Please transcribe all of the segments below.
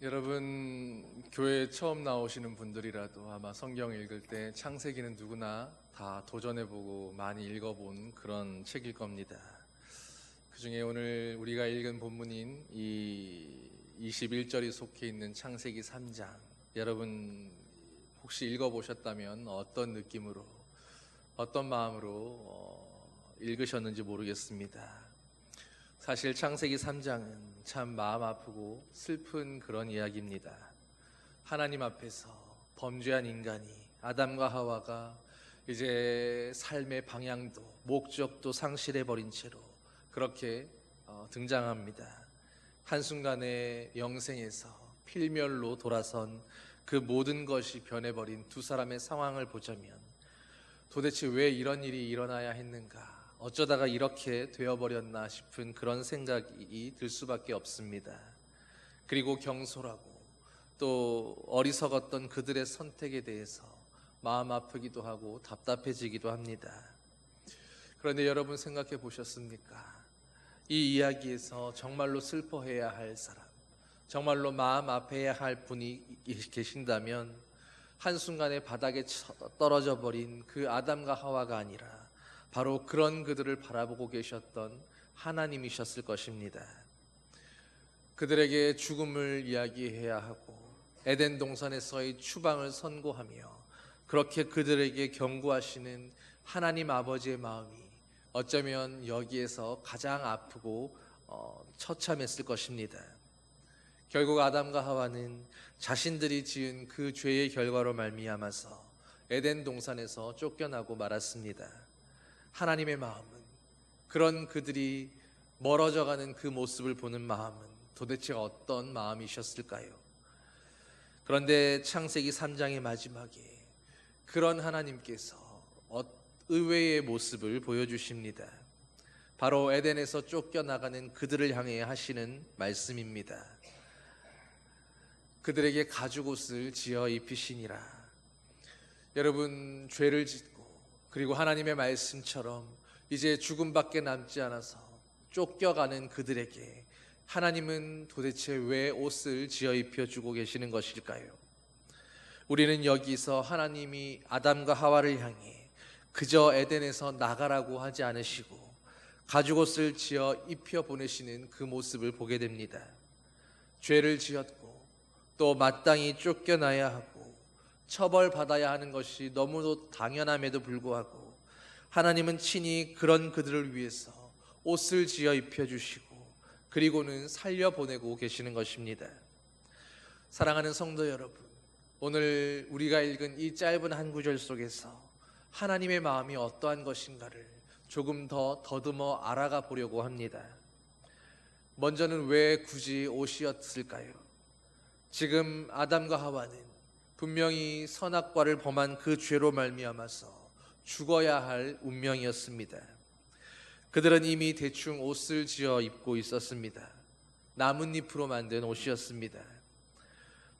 여러분 교회에 처음 나오시는 분들이라도 아마 성경 읽을 때 창세기는 누구나 다 도전해보고 많이 읽어본 그런 책일 겁니다. 그중에 오늘 우리가 읽은 본문인 이 21절이 속해 있는 창세기 3장, 여러분 혹시 읽어보셨다면 어떤 느낌으로, 어떤 마음으로 읽으셨는지 모르겠습니다. 사실 창세기 3장은 참 마음 아프고 슬픈 그런 이야기입니다. 하나님 앞에서 범죄한 인간이, 아담과 하와가 이제 삶의 방향도 목적도 상실해버린 채로 그렇게 등장합니다. 한순간에 영생에서 필멸로 돌아선 그 모든 것이 변해버린 두 사람의 상황을 보자면 도대체 왜 이런 일이 일어나야 했는가, 어쩌다가 이렇게 되어버렸나 싶은 그런 생각이 들 수밖에 없습니다. 그리고 경솔하고 또 어리석었던 그들의 선택에 대해서 마음 아프기도 하고 답답해지기도 합니다. 그런데 여러분 생각해 보셨습니까? 이 이야기에서 정말로 슬퍼해야 할 사람, 정말로 마음 아파해야 할 분이 계신다면 한순간에 바닥에 떨어져 버린 그 아담과 하와가 아니라 바로 그런 그들을 바라보고 계셨던 하나님이셨을 것입니다. 그들에게 죽음을 이야기해야 하고 에덴 동산에서의 추방을 선고하며 그렇게 그들에게 경고하시는 하나님 아버지의 마음이 어쩌면 여기에서 가장 아프고 처참했을 것입니다. 결국 아담과 하와는 자신들이 지은 그 죄의 결과로 말미암아서 에덴 동산에서 쫓겨나고 말았습니다. 하나님의 마음은, 그런 그들이 멀어져가는 그 모습을 보는 마음은 도대체 어떤 마음이셨을까요? 그런데 창세기 3장의 마지막에 그런 하나님께서 의외의 모습을 보여주십니다. 바로 에덴에서 쫓겨나가는 그들을 향해 하시는 말씀입니다. 그들에게 가죽옷을 지어 입히시니라. 여러분, 죄를 짓고 그리고 하나님의 말씀처럼 이제 죽음밖에 남지 않아서 쫓겨가는 그들에게 하나님은 도대체 왜 옷을 지어 입혀주고 계시는 것일까요? 우리는 여기서 하나님이 아담과 하와를 향해 그저 에덴에서 나가라고 하지 않으시고 가죽옷을 지어 입혀 보내시는 그 모습을 보게 됩니다. 죄를 지었고 또 마땅히 쫓겨나야 하고 처벌받아야 하는 것이 너무도 당연함에도 불구하고 하나님은 친히 그런 그들을 위해서 옷을 지어 입혀주시고 그리고는 살려보내고 계시는 것입니다. 사랑하는 성도 여러분, 오늘 우리가 읽은 이 짧은 한 구절 속에서 하나님의 마음이 어떠한 것인가를 조금 더 더듬어 알아가 보려고 합니다. 먼저는 왜 굳이 옷이었을까요? 지금 아담과 하와는 분명히 선악과를 범한 그 죄로 말미암아서 죽어야 할 운명이었습니다. 그들은 이미 대충 옷을 지어 입고 있었습니다. 나뭇잎으로 만든 옷이었습니다.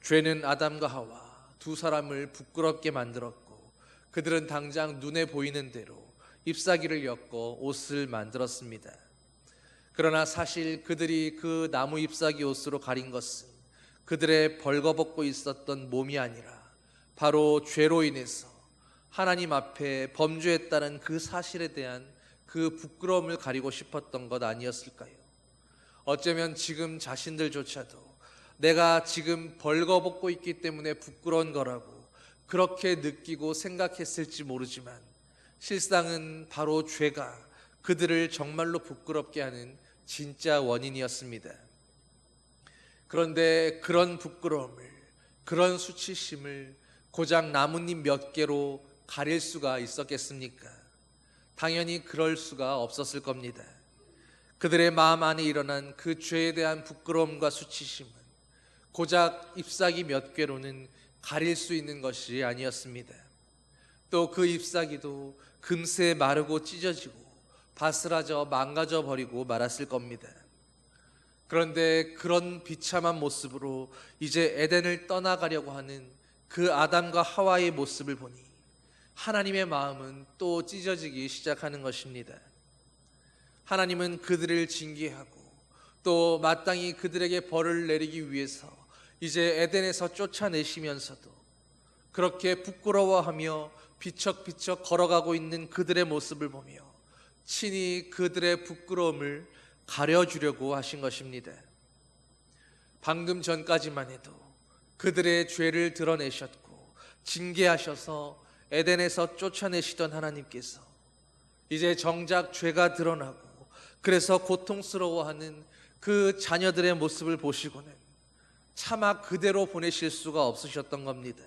죄는 아담과 하와 두 사람을 부끄럽게 만들었고 그들은 당장 눈에 보이는 대로 잎사귀를 엮어 옷을 만들었습니다. 그러나 사실 그들이 그 나무 잎사귀 옷으로 가린 것은 그들의 벌거벗고 있었던 몸이 아니라 바로 죄로 인해서 하나님 앞에 범죄했다는 그 사실에 대한 그 부끄러움을 가리고 싶었던 것 아니었을까요? 어쩌면 지금 자신들조차도 내가 지금 벌거벗고 있기 때문에 부끄러운 거라고 그렇게 느끼고 생각했을지 모르지만 실상은 바로 죄가 그들을 정말로 부끄럽게 하는 진짜 원인이었습니다. 그런데 그런 부끄러움을, 그런 수치심을 고작 나뭇잎 몇 개로 가릴 수가 있었겠습니까? 당연히 그럴 수가 없었을 겁니다. 그들의 마음 안에 일어난 그 죄에 대한 부끄러움과 수치심은 고작 잎사귀 몇 개로는 가릴 수 있는 것이 아니었습니다. 또 그 잎사귀도 금세 마르고 찢어지고 바스라져 망가져 버리고 말았을 겁니다. 그런데 그런 비참한 모습으로 이제 에덴을 떠나가려고 하는 그 아담과 하와의 모습을 보니 하나님의 마음은 또 찢어지기 시작하는 것입니다. 하나님은 그들을 징계하고 또 마땅히 그들에게 벌을 내리기 위해서 이제 에덴에서 쫓아내시면서도 그렇게 부끄러워하며 비척비척 걸어가고 있는 그들의 모습을 보며 친히 그들의 부끄러움을 가려주려고 하신 것입니다. 방금 전까지만 해도 그들의 죄를 드러내셨고 징계하셔서 에덴에서 쫓아내시던 하나님께서 이제 정작 죄가 드러나고 그래서 고통스러워하는 그 자녀들의 모습을 보시고는 차마 그대로 보내실 수가 없으셨던 겁니다.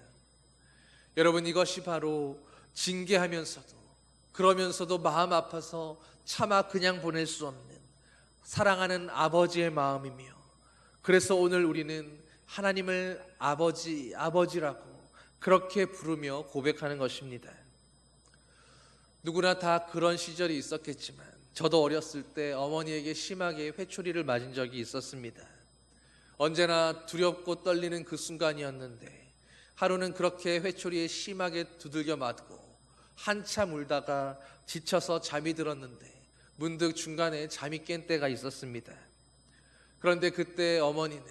여러분, 이것이 바로 징계하면서도 그러면서도 마음 아파서 차마 그냥 보낼 수 없는 사랑하는 아버지의 마음이며, 그래서 오늘 우리는 하나님을 아버지, 아버지라고 그렇게 부르며 고백하는 것입니다. 누구나 다 그런 시절이 있었겠지만 저도 어렸을 때 어머니에게 심하게 회초리를 맞은 적이 있었습니다. 언제나 두렵고 떨리는 그 순간이었는데 하루는 그렇게 회초리에 심하게 두들겨 맞고 한참 울다가 지쳐서 잠이 들었는데 문득 중간에 잠이 깬 때가 있었습니다. 그런데 그때 어머니는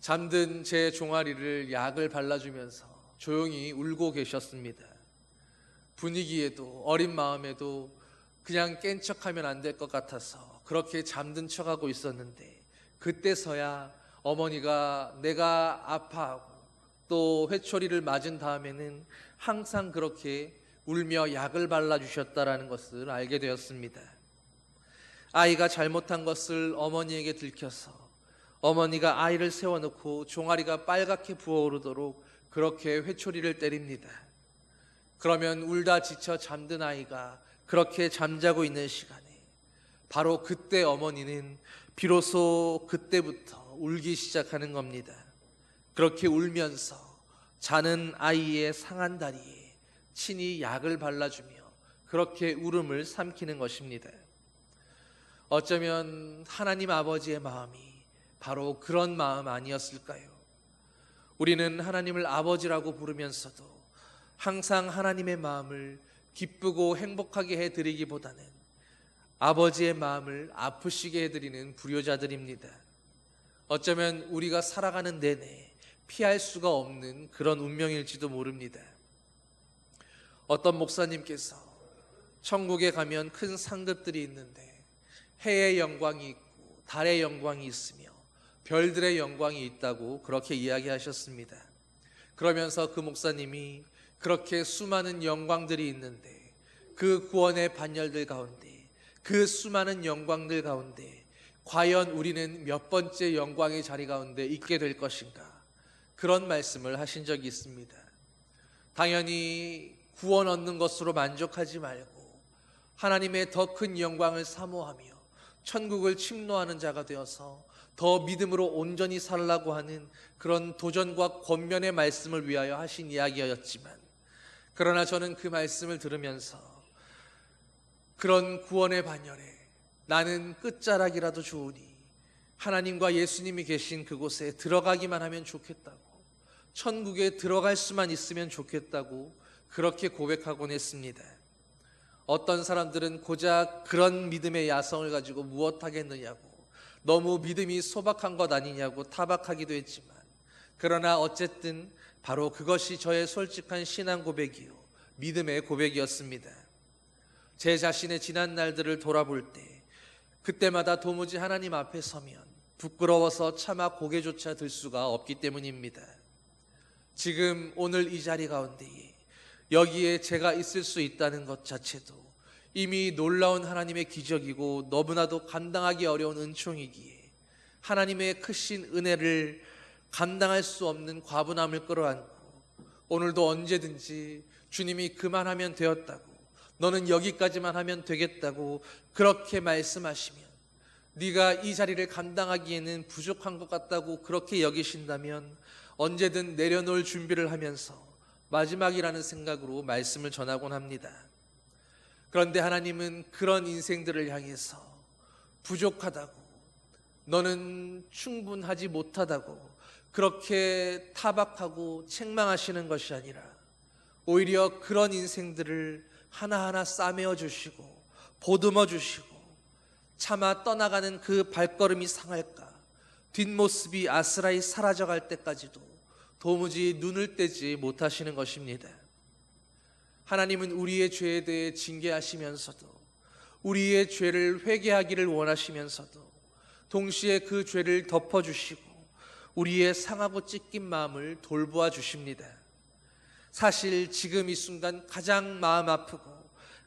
잠든 제 종아리를 약을 발라주면서 조용히 울고 계셨습니다. 분위기에도 어린 마음에도 그냥 깬 척하면 안 될 것 같아서 그렇게 잠든 척하고 있었는데, 그때서야 어머니가 내가 아파하고 또 회초리를 맞은 다음에는 항상 그렇게 울며 약을 발라주셨다라는 것을 알게 되었습니다. 아이가 잘못한 것을 어머니에게 들켜서 어머니가 아이를 세워놓고 종아리가 빨갛게 부어오르도록 그렇게 회초리를 때립니다. 그러면 울다 지쳐 잠든 아이가 그렇게 잠자고 있는 시간에 바로 그때 어머니는 비로소 그때부터 울기 시작하는 겁니다. 그렇게 울면서 자는 아이의 상한 다리에 친히 약을 발라주며 그렇게 울음을 삼키는 것입니다. 어쩌면 하나님 아버지의 마음이 바로 그런 마음 아니었을까요? 우리는 하나님을 아버지라고 부르면서도 항상 하나님의 마음을 기쁘고 행복하게 해드리기보다는 아버지의 마음을 아프시게 해드리는 불효자들입니다. 어쩌면 우리가 살아가는 내내 피할 수가 없는 그런 운명일지도 모릅니다. 어떤 목사님께서 천국에 가면 큰 상급들이 있는데 해의 영광이 있고 달의 영광이 있으며 별들의 영광이 있다고 그렇게 이야기하셨습니다. 그러면서 그 목사님이 그렇게 수많은 영광들이 있는데 그 구원의 반열들 가운데, 그 수많은 영광들 가운데 과연 우리는 몇 번째 영광의 자리 가운데 있게 될 것인가, 그런 말씀을 하신 적이 있습니다. 당연히 구원 얻는 것으로 만족하지 말고 하나님의 더 큰 영광을 사모하며 천국을 침노하는 자가 되어서 더 믿음으로 온전히 살라고 하는 그런 도전과 권면의 말씀을 위하여 하신 이야기였지만, 그러나 저는 그 말씀을 들으면서 그런 구원의 반열에 나는 끝자락이라도 좋으니 하나님과 예수님이 계신 그곳에 들어가기만 하면 좋겠다고, 천국에 들어갈 수만 있으면 좋겠다고 그렇게 고백하곤 했습니다. 어떤 사람들은 고작 그런 믿음의 야성을 가지고 무엇하겠느냐고, 너무 믿음이 소박한 것 아니냐고 타박하기도 했지만, 그러나 어쨌든 바로 그것이 저의 솔직한 신앙 고백이요 믿음의 고백이었습니다. 제 자신의 지난 날들을 돌아볼 때 그때마다 도무지 하나님 앞에 서면 부끄러워서 차마 고개조차 들 수가 없기 때문입니다. 지금 오늘 이 자리 가운데에 여기에 제가 있을 수 있다는 것 자체도 이미 놀라운 하나님의 기적이고 너무나도 감당하기 어려운 은총이기에 하나님의 크신 은혜를 감당할 수 없는 과분함을 끌어안고 오늘도 언제든지 주님이 그만하면 되었다고, 너는 여기까지만 하면 되겠다고 그렇게 말씀하시면, 네가 이 자리를 감당하기에는 부족한 것 같다고 그렇게 여기신다면 언제든 내려놓을 준비를 하면서 마지막이라는 생각으로 말씀을 전하곤 합니다. 그런데 하나님은 그런 인생들을 향해서 부족하다고, 너는 충분하지 못하다고 그렇게 타박하고 책망하시는 것이 아니라 오히려 그런 인생들을 하나하나 싸매어 주시고 보듬어 주시고 차마 떠나가는 그 발걸음이 상할까 뒷모습이 아스라이 사라져갈 때까지도 도무지 눈을 떼지 못하시는 것입니다. 하나님은 우리의 죄에 대해 징계하시면서도 우리의 죄를 회개하기를 원하시면서도 동시에 그 죄를 덮어주시고 우리의 상하고 찢긴 마음을 돌보아 주십니다. 사실 지금 이 순간 가장 마음 아프고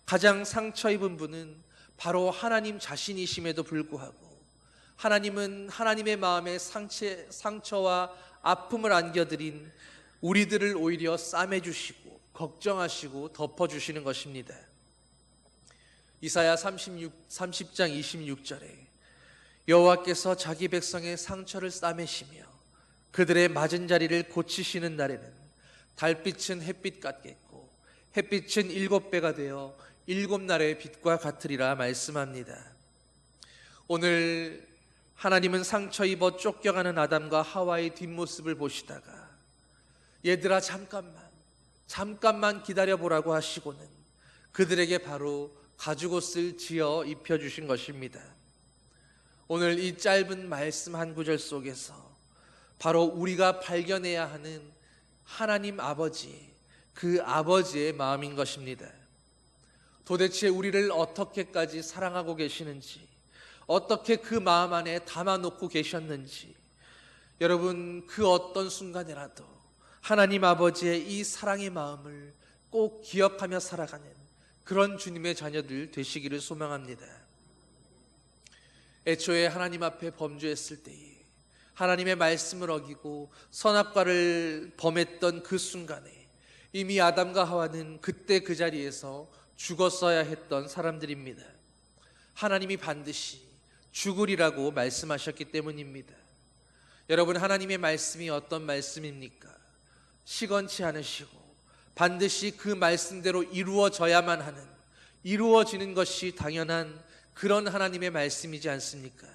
가장 상처 입은 분은 바로 하나님 자신이심에도 불구하고 하나님은 하나님의 마음에 상처와 아픔을 안겨드린 우리들을 오히려 싸매주시고 걱정하시고 덮어주시는 것입니다. 이사야 30장 26절에 여호와께서 자기 백성의 상처를 싸매시며 그들의 맞은 자리를 고치시는 날에는 달빛은 햇빛 같겠고 햇빛은 7배가 되어 7날의 빛과 같으리라 말씀합니다. 오늘 하나님은 상처 입어 쫓겨가는 아담과 하와의 뒷모습을 보시다가 얘들아 잠깐만 기다려보라고 하시고는 그들에게 바로 가죽옷을 지어 입혀주신 것입니다. 오늘 이 짧은 말씀 한 구절 속에서 바로 우리가 발견해야 하는 하나님 아버지, 그 아버지의 마음인 것입니다. 도대체 우리를 어떻게까지 사랑하고 계시는지, 어떻게 그 마음 안에 담아놓고 계셨는지, 여러분 그 어떤 순간에라도 하나님 아버지의 이 사랑의 마음을 꼭 기억하며 살아가는 그런 주님의 자녀들 되시기를 소망합니다. 애초에 하나님 앞에 범죄했을 때에 하나님의 말씀을 어기고 선악과를 범했던 그 순간에 이미 아담과 하와는 그때 그 자리에서 죽었어야 했던 사람들입니다. 하나님이 반드시 죽으리라고 말씀하셨기 때문입니다. 여러분, 하나님의 말씀이 어떤 말씀입니까? 시건치 않으시고 반드시 그 말씀대로 이루어져야만 하는, 이루어지는 것이 당연한 그런 하나님의 말씀이지 않습니까?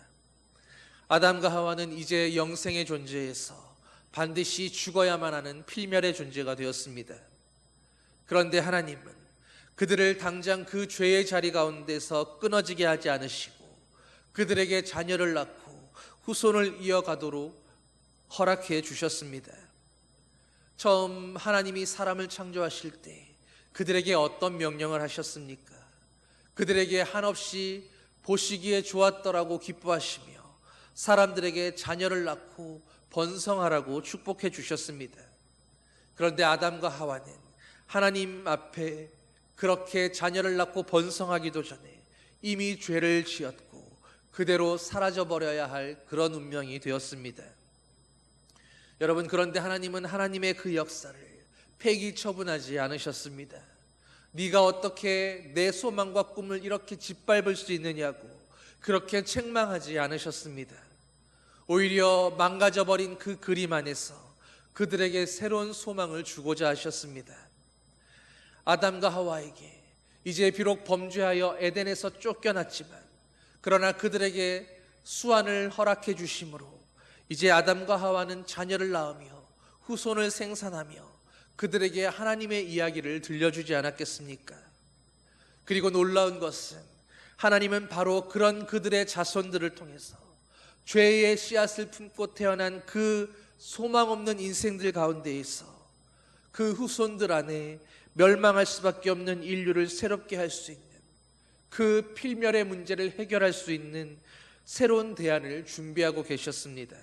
아담과 하와는 이제 영생의 존재에서 반드시 죽어야만 하는 필멸의 존재가 되었습니다. 그런데 하나님은 그들을 당장 그 죄의 자리 가운데서 끊어지게 하지 않으시고 그들에게 자녀를 낳고 후손을 이어가도록 허락해 주셨습니다. 처음 하나님이 사람을 창조하실 때 그들에게 어떤 명령을 하셨습니까? 그들에게 한없이 보시기에 좋았더라고 기뻐하시며 사람들에게 자녀를 낳고 번성하라고 축복해 주셨습니다. 그런데 아담과 하와는 하나님 앞에 그렇게 자녀를 낳고 번성하기도 전에 이미 죄를 지었고 그대로 사라져버려야 할 그런 운명이 되었습니다. 여러분, 그런데 하나님은 하나님의 그 역사를 폐기 처분하지 않으셨습니다. 네가 어떻게 내 소망과 꿈을 이렇게 짓밟을 수 있느냐고 그렇게 책망하지 않으셨습니다. 오히려 망가져버린 그 그림 안에서 그들에게 새로운 소망을 주고자 하셨습니다. 아담과 하와에게 이제 비록 범죄하여 에덴에서 쫓겨났지만 그러나 그들에게 수완을 허락해 주심으로 이제 아담과 하와는 자녀를 낳으며 후손을 생산하며 그들에게 하나님의 이야기를 들려주지 않았겠습니까? 그리고 놀라운 것은 하나님은 바로 그런 그들의 자손들을 통해서 죄의 씨앗을 품고 태어난 그 소망 없는 인생들 가운데에서 그 후손들 안에 멸망할 수밖에 없는 인류를 새롭게 할 수 있는, 그 필멸의 문제를 해결할 수 있는 새로운 대안을 준비하고 계셨습니다.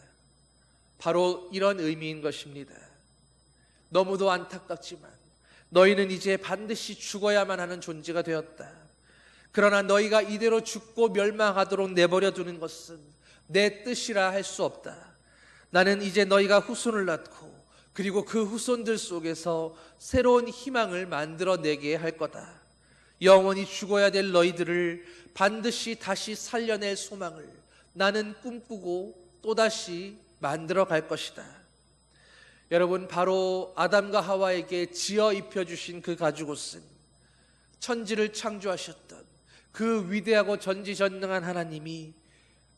바로 이런 의미인 것입니다. 너무도 안타깝지만 너희는 이제 반드시 죽어야만 하는 존재가 되었다. 그러나 너희가 이대로 죽고 멸망하도록 내버려 두는 것은 내 뜻이라 할 수 없다. 나는 이제 너희가 후손을 낳고 그리고 그 후손들 속에서 새로운 희망을 만들어내게 할 거다. 영원히 죽어야 될 너희들을 반드시 다시 살려낼 소망을 나는 꿈꾸고 또다시 만들어 갈 것이다. 여러분, 바로 아담과 하와에게 지어 입혀주신 그 가죽옷은 천지를 창조하셨던 그 위대하고 전지전능한 하나님이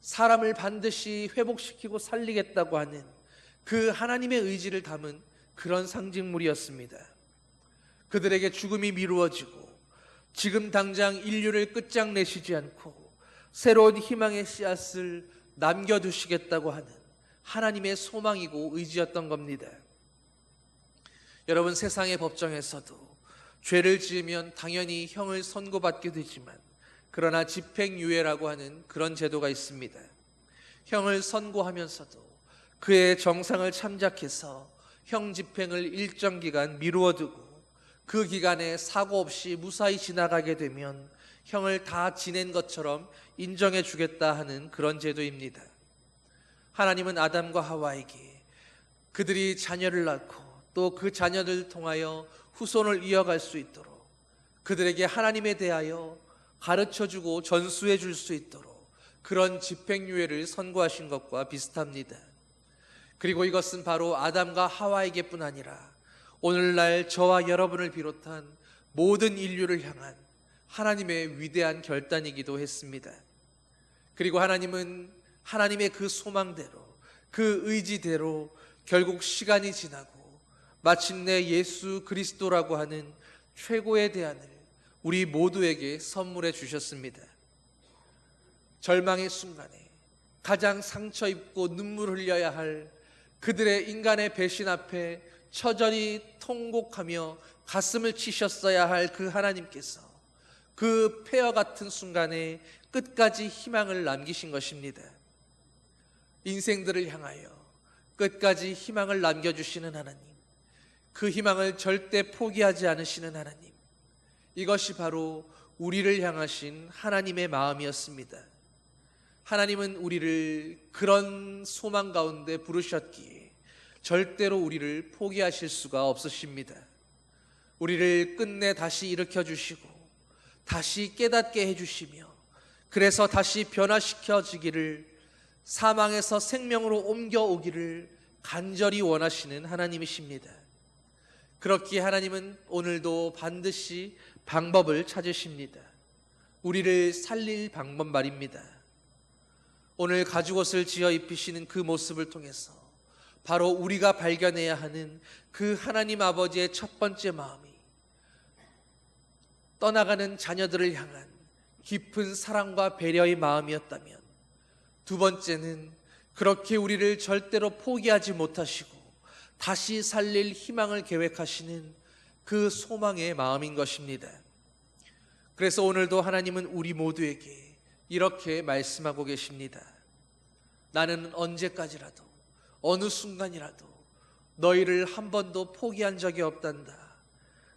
사람을 반드시 회복시키고 살리겠다고 하는 그 하나님의 의지를 담은 그런 상징물이었습니다. 그들에게 죽음이 미루어지고 지금 당장 인류를 끝장내시지 않고 새로운 희망의 씨앗을 남겨두시겠다고 하는 하나님의 소망이고 의지였던 겁니다. 여러분, 세상의 법정에서도 죄를 지으면 당연히 형을 선고받게 되지만, 그러나 집행유예라고 하는 그런 제도가 있습니다. 형을 선고하면서도 그의 정상을 참작해서 형 집행을 일정 기간 미루어 두고 그 기간에 사고 없이 무사히 지나가게 되면 형을 다 지낸 것처럼 인정해 주겠다 하는 그런 제도입니다. 하나님은 아담과 하와에게 그들이 자녀를 낳고 또 그 자녀들을 통하여 후손을 이어갈 수 있도록 그들에게 하나님에 대하여 가르쳐주고 전수해 줄 수 있도록 그런 집행유예를 선고하신 것과 비슷합니다. 그리고 이것은 바로 아담과 하와에게뿐 아니라 오늘날 저와 여러분을 비롯한 모든 인류를 향한 하나님의 위대한 결단이기도 했습니다. 그리고 하나님은 하나님의 그 소망대로, 그 의지대로 결국 시간이 지나고 마침내 예수 그리스도라고 하는 최고의 대안을 우리 모두에게 선물해 주셨습니다. 절망의 순간에 가장 상처 입고 눈물 흘려야 할 그들의 인간의 배신 앞에 처절히 통곡하며 가슴을 치셨어야 할 그 하나님께서 그 폐허 같은 순간에 끝까지 희망을 남기신 것입니다. 인생들을 향하여 끝까지 희망을 남겨주시는 하나님, 그 희망을 절대 포기하지 않으시는 하나님, 이것이 바로 우리를 향하신 하나님의 마음이었습니다. 하나님은 우리를 그런 소망 가운데 부르셨기에 절대로 우리를 포기하실 수가 없으십니다. 우리를 끝내 다시 일으켜 주시고 다시 깨닫게 해주시며 그래서 다시 변화시켜지기를, 사망에서 생명으로 옮겨오기를 간절히 원하시는 하나님이십니다. 그렇기에 하나님은 오늘도 반드시 방법을 찾으십니다. 우리를 살릴 방법 말입니다. 오늘 가죽옷을 지어 입히시는 그 모습을 통해서 바로 우리가 발견해야 하는 그 하나님 아버지의 첫 번째 마음이 떠나가는 자녀들을 향한 깊은 사랑과 배려의 마음이었다면, 두 번째는 그렇게 우리를 절대로 포기하지 못하시고 다시 살릴 희망을 계획하시는 그 소망의 마음인 것입니다. 그래서 오늘도 하나님은 우리 모두에게 이렇게 말씀하고 계십니다. 나는 언제까지라도 어느 순간이라도 너희를 한 번도 포기한 적이 없단다.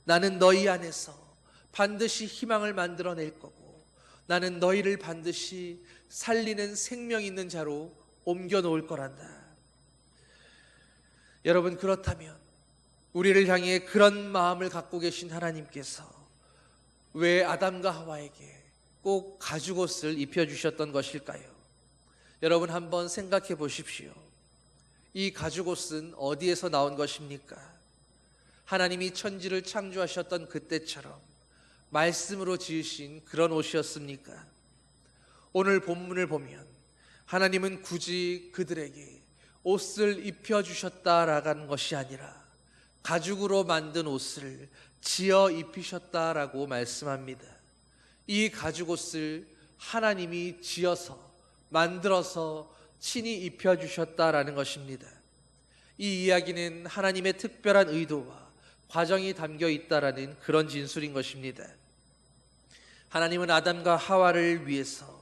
나는 너희 안에서 반드시 희망을 만들어낼 거고 나는 너희를 반드시 살리는 생명 있는 자로 옮겨 놓을 거란다. 여러분, 그렇다면 우리를 향해 그런 마음을 갖고 계신 하나님께서 왜 아담과 하와에게 꼭 가죽옷을 입혀주셨던 것일까요? 여러분, 한번 생각해 보십시오. 이 가죽옷은 어디에서 나온 것입니까? 하나님이 천지를 창조하셨던 그때처럼 말씀으로 지으신 그런 옷이었습니까? 오늘 본문을 보면 하나님은 굳이 그들에게 옷을 입혀주셨다라는 것이 아니라 가죽으로 만든 옷을 지어 입히셨다라고 말씀합니다. 이 가죽옷을 하나님이 지어서 만들어서 친히 입혀주셨다라는 것입니다. 이 이야기는 하나님의 특별한 의도와 과정이 담겨 있다라는 그런 진술인 것입니다. 하나님은 아담과 하와를 위해서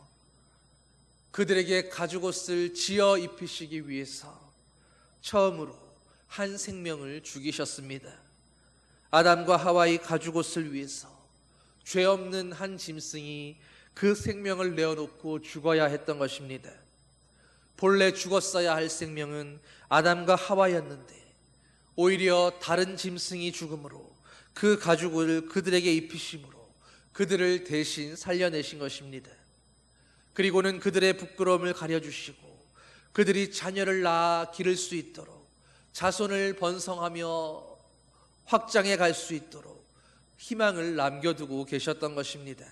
그들에게 가죽옷을 지어 입히시기 위해서 처음으로 한 생명을 죽이셨습니다. 아담과 하와의 가죽옷을 위해서 죄 없는 한 짐승이 그 생명을 내어놓고 죽어야 했던 것입니다. 본래 죽었어야 할 생명은 아담과 하와였는데 오히려 다른 짐승이 죽음으로 그 가죽을 그들에게 입히심으로 그들을 대신 살려내신 것입니다. 그리고는 그들의 부끄러움을 가려주시고 그들이 자녀를 낳아 기를 수 있도록 자손을 번성하며 확장해 갈 수 있도록 희망을 남겨두고 계셨던 것입니다.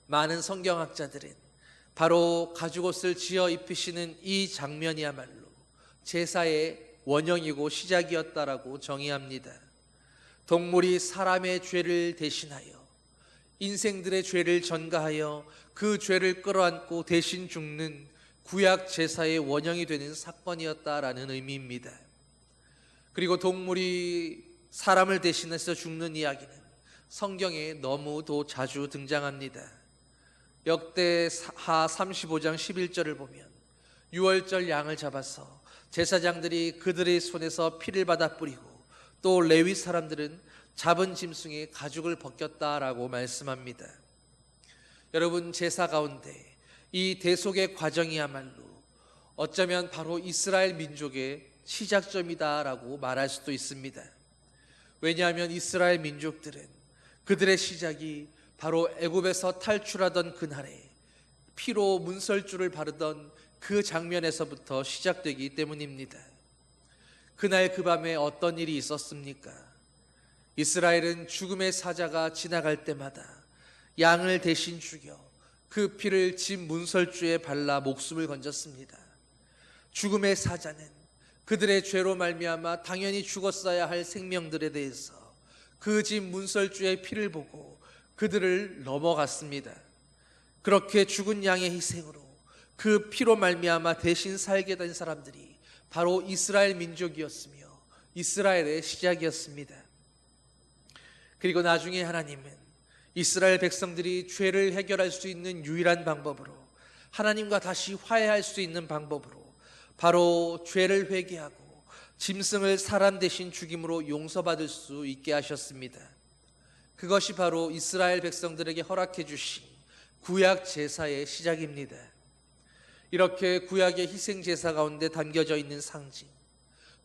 많은 성경학자들은 바로 가죽옷을 지어 입히시는 이 장면이야말로 제사의 원형이고 시작이었다라고 정의합니다. 동물이 사람의 죄를 대신하여 인생들의 죄를 전가하여 그 죄를 끌어안고 대신 죽는 구약 제사의 원형이 되는 사건이었다라는 의미입니다. 그리고 동물이 사람을 대신해서 죽는 이야기는 성경에 너무도 자주 등장합니다. 역대하 35장 11절을 보면 유월절 양을 잡아서 제사장들이 그들의 손에서 피를 받아 뿌리고 또 레위 사람들은 잡은 짐승의 가죽을 벗겼다라고 말씀합니다. 여러분, 제사 가운데 이 대속의 과정이야말로 어쩌면 바로 이스라엘 민족의 시작점이다라고 말할 수도 있습니다. 왜냐하면 이스라엘 민족들은 그들의 시작이 바로 애굽에서 탈출하던 그날에 피로 문설주를 바르던 그 장면에서부터 시작되기 때문입니다. 그날 그 밤에 어떤 일이 있었습니까? 이스라엘은 죽음의 사자가 지나갈 때마다 양을 대신 죽여 그 피를 집 문설주에 발라 목숨을 건졌습니다. 죽음의 사자는 그들의 죄로 말미암아 당연히 죽었어야 할 생명들에 대해서 그 집 문설주의 피를 보고 그들을 넘어갔습니다. 그렇게 죽은 양의 희생으로 그 피로 말미암아 대신 살게 된 사람들이 바로 이스라엘 민족이었으며 이스라엘의 시작이었습니다. 그리고 나중에 하나님은 이스라엘 백성들이 죄를 해결할 수 있는 유일한 방법으로, 하나님과 다시 화해할 수 있는 방법으로 바로 죄를 회개하고 짐승을 사람 대신 죽임으로 용서받을 수 있게 하셨습니다. 그것이 바로 이스라엘 백성들에게 허락해 주신 구약 제사의 시작입니다. 이렇게 구약의 희생 제사 가운데 담겨져 있는 상징,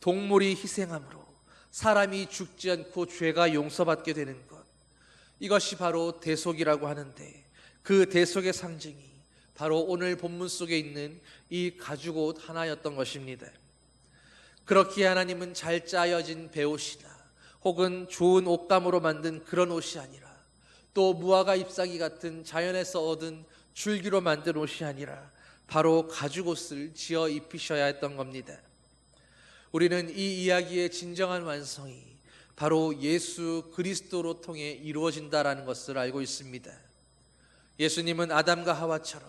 동물이 희생함으로 사람이 죽지 않고 죄가 용서받게 되는 것, 이것이 바로 대속이라고 하는데, 그 대속의 상징이 바로 오늘 본문 속에 있는 이 가죽옷 하나였던 것입니다. 그렇기에 하나님은 잘 짜여진 베옷이나 혹은 좋은 옷감으로 만든 그런 옷이 아니라, 또 무화과 잎사귀 같은 자연에서 얻은 줄기로 만든 옷이 아니라 바로 가죽옷을 지어 입히셔야 했던 겁니다. 우리는 이 이야기의 진정한 완성이 바로 예수 그리스도로 통해 이루어진다라는 것을 알고 있습니다. 예수님은 아담과 하와처럼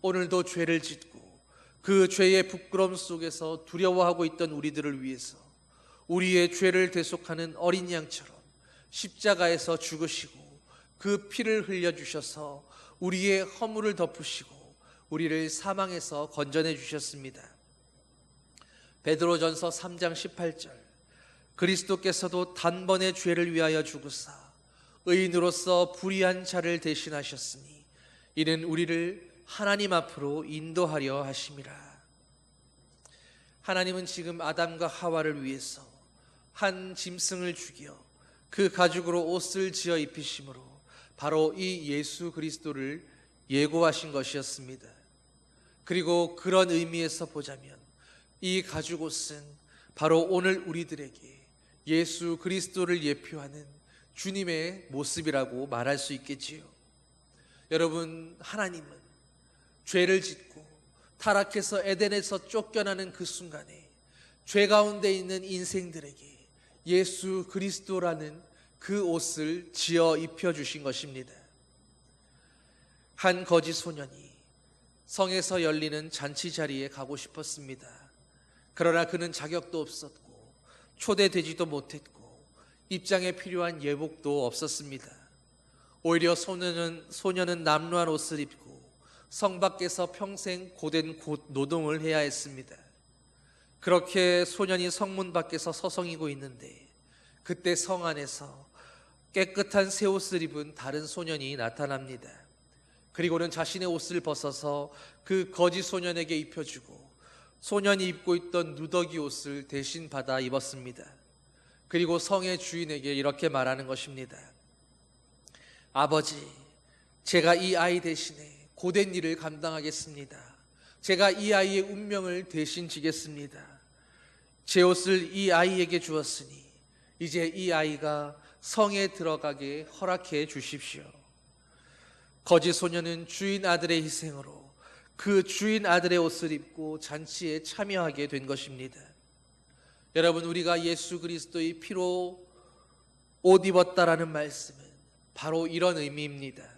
오늘도 죄를 짓고 그 죄의 부끄러움 속에서 두려워하고 있던 우리들을 위해서 우리의 죄를 대속하는 어린 양처럼 십자가에서 죽으시고 그 피를 흘려주셔서 우리의 허물을 덮으시고 우리를 사망에서 건져내 주셨습니다. 베드로전서 3장 18절, 그리스도께서도 단번에 죄를 위하여 죽으사 의인으로서 불의한 자를 대신하셨으니 이는 우리를 하나님 앞으로 인도하려 하심이라. 하나님은 지금 아담과 하와를 위해서 한 짐승을 죽여 그 가죽으로 옷을 지어 입히심으로 바로 이 예수 그리스도를 예고하신 것이었습니다. 그리고 그런 의미에서 보자면 이 가죽옷은 바로 오늘 우리들에게 예수 그리스도를 예표하는 주님의 모습이라고 말할 수 있겠지요. 여러분, 하나님은 죄를 짓고 타락해서 에덴에서 쫓겨나는 그 순간에 죄 가운데 있는 인생들에게 예수 그리스도라는 그 옷을 지어 입혀주신 것입니다. 한 거지 소년이 성에서 열리는 잔치 자리에 가고 싶었습니다. 그러나 그는 자격도 없었고 초대되지도 못했고 입장에 필요한 예복도 없었습니다. 오히려 소년은 남루한 옷을 입고 성 밖에서 평생 고된 노동을 해야 했습니다. 그렇게 소년이 성문 밖에서 서성이고 있는데 그때 성 안에서 깨끗한 새 옷을 입은 다른 소년이 나타납니다. 그리고는 자신의 옷을 벗어서 그 거지 소년에게 입혀주고 소년이 입고 있던 누더기 옷을 대신 받아 입었습니다. 그리고 성의 주인에게 이렇게 말하는 것입니다. 아버지, 제가 이 아이 대신에 고된 일을 감당하겠습니다. 제가 이 아이의 운명을 대신 지겠습니다. 제 옷을 이 아이에게 주었으니 이제 이 아이가 성에 들어가게 허락해 주십시오. 거지 소년은 주인 아들의 희생으로 그 주인 아들의 옷을 입고 잔치에 참여하게 된 것입니다. 여러분, 우리가 예수 그리스도의 피로 옷 입었다라는 말씀은 바로 이런 의미입니다.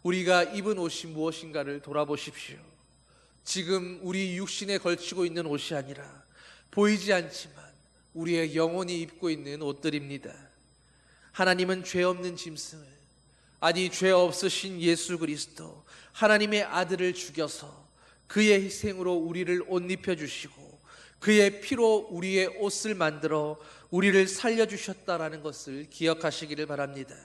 우리가 입은 옷이 무엇인가를 돌아보십시오. 지금 우리 육신에 걸치고 있는 옷이 아니라 보이지 않지만 우리의 영혼이 입고 있는 옷들입니다. 하나님은 죄 없는 짐승을, 아니 죄 없으신 예수 그리스도 하나님의 아들을 죽여서 그의 희생으로 우리를 옷 입혀주시고 그의 피로 우리의 옷을 만들어 우리를 살려주셨다라는 것을 기억하시기를 바랍니다.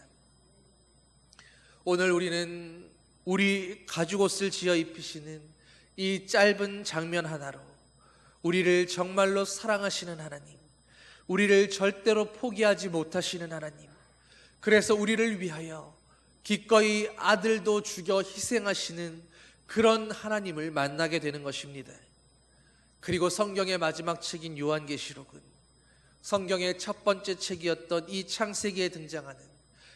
오늘 우리는 우리 가죽옷을 지어 입히시는 이 짧은 장면 하나로 우리를 정말로 사랑하시는 하나님, 우리를 절대로 포기하지 못하시는 하나님, 그래서 우리를 위하여 기꺼이 아들도 죽여 희생하시는 그런 하나님을 만나게 되는 것입니다. 그리고 성경의 마지막 책인 요한계시록은 성경의 첫 번째 책이었던 이 창세기에 등장하는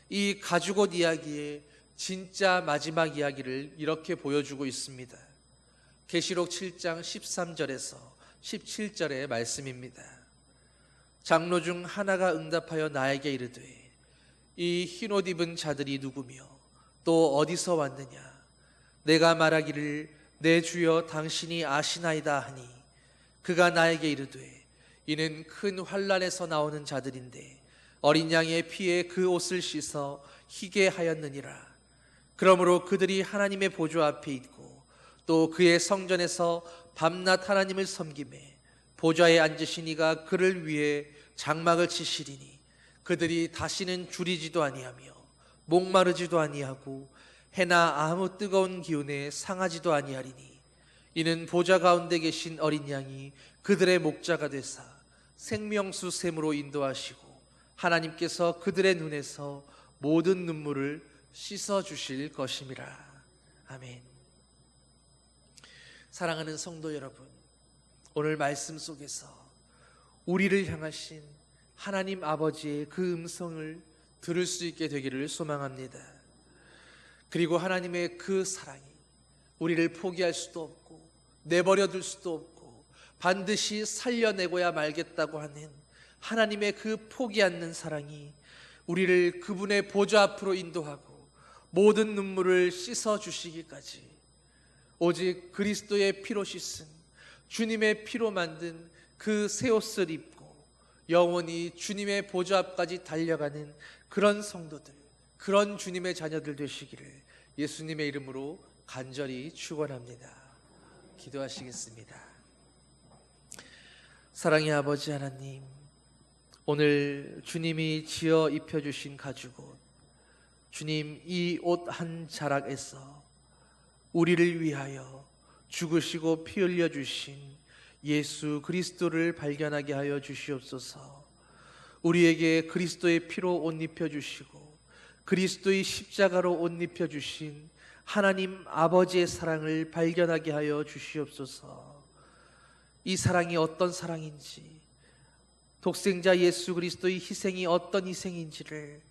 이 가죽옷 이야기의 진짜 마지막 이야기를 이렇게 보여주고 있습니다. 계시록 7장 13절에서 17절의 말씀입니다. 장로 중 하나가 응답하여 나에게 이르되 이 흰옷 입은 자들이 누구며 또 어디서 왔느냐? 내가 말하기를 내 주여 당신이 아시나이다 하니 그가 나에게 이르되 이는 큰 환난에서 나오는 자들인데 어린 양의 피에 그 옷을 씻어 희게 하였느니라. 그러므로 그들이 하나님의 보좌 앞에 있고 또 그의 성전에서 밤낮 하나님을 섬기매 보좌에 앉으신 이가 그를 위해 장막을 치시리니 그들이 다시는 줄이지도 아니하며 목마르지도 아니하고 해나 아무 뜨거운 기운에 상하지도 아니하리니 이는 보좌 가운데 계신 어린 양이 그들의 목자가 되사 생명수 샘으로 인도하시고 하나님께서 그들의 눈에서 모든 눈물을 씻어 주실 것임이라. 아멘. 사랑하는 성도 여러분, 오늘 말씀 속에서 우리를 향하신 하나님 아버지의 그 음성을 들을 수 있게 되기를 소망합니다. 그리고 하나님의 그 사랑이 우리를 포기할 수도 없고 내버려 둘 수도 없고 반드시 살려내고야 말겠다고 하는 하나님의 그 포기 않는 사랑이 우리를 그분의 보좌 앞으로 인도하고 모든 눈물을 씻어 주시기까지 오직 그리스도의 피로 씻은 주님의 피로 만든 그 새 옷을 입고 영원히 주님의 보좌 앞까지 달려가는 그런 성도들, 그런 주님의 자녀들 되시기를 예수님의 이름으로 간절히 축원합니다. 기도하시겠습니다. 사랑의 아버지 하나님, 오늘 주님이 지어 입혀주신 가죽옷, 주님 이 옷 한 자락에서 우리를 위하여 죽으시고 피 흘려 주신 예수 그리스도를 발견하게 하여 주시옵소서. 우리에게 그리스도의 피로 옷 입혀 주시고 그리스도의 십자가로 옷 입혀 주신 하나님 아버지의 사랑을 발견하게 하여 주시옵소서. 이 사랑이 어떤 사랑인지, 독생자 예수 그리스도의 희생이 어떤 희생인지를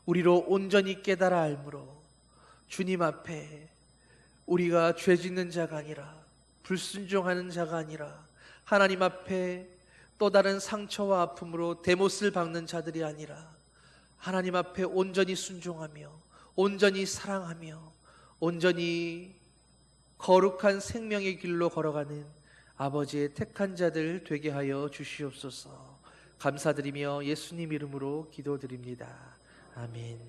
우리로 온전히 깨달아 알므로 주님 앞에 우리가 죄 짓는 자가 아니라 불순종하는 자가 아니라 하나님 앞에 또 다른 상처와 아픔으로 대못을 박는 자들이 아니라 하나님 앞에 온전히 순종하며 온전히 사랑하며 온전히 거룩한 생명의 길로 걸어가는 아버지의 택한 자들 되게 하여 주시옵소서. 감사드리며 예수님 이름으로 기도드립니다. 아멘.